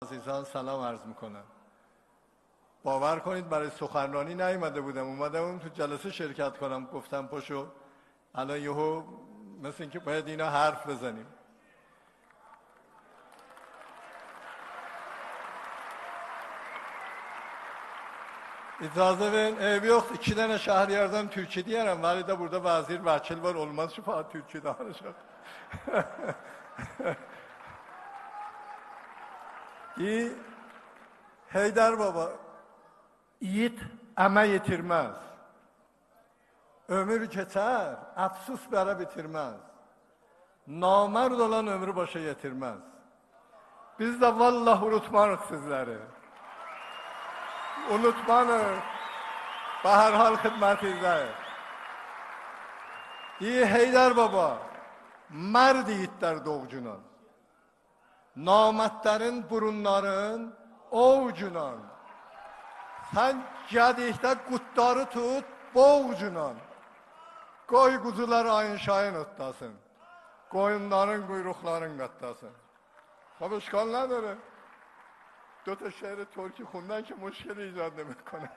عزیزان سلام عرض میکنم. باور کنید برای سخنرانی نیومده بودم، اومدم تو جلسه شرکت کنم، گفتم پاشو الان یهو مثل اینکه باید اینا حرف بزنیم. İcazə verin, ev yoxdur. 2 dənə şəhərlərdən türkü deyərəm. Vəli də burada vəzir, vəkil var, olmaz ki, falan türkü danışaq. Heydər baba, yiğit əmək yetirməz. Ömür keçər, əfsus bərə bitirməz. Namərd olan ömrü başa yetirməz. Biz də vallah unutmarıq sizləri. Unutmanıq. Və hər hal xidmətinizdəyik. Heydər baba, mərd yiğitlər doğcunan. Namərdlərin burunların ovucunan. Sən gədikdə qutları tut boğcunan. Qoy quzular ayın şayın otlasın. Qoyunların quyruqların qatlasın. خب اشکال نداره. 2 تا شعر ترکی خوندن که مشکل ایجاد نمیکنه.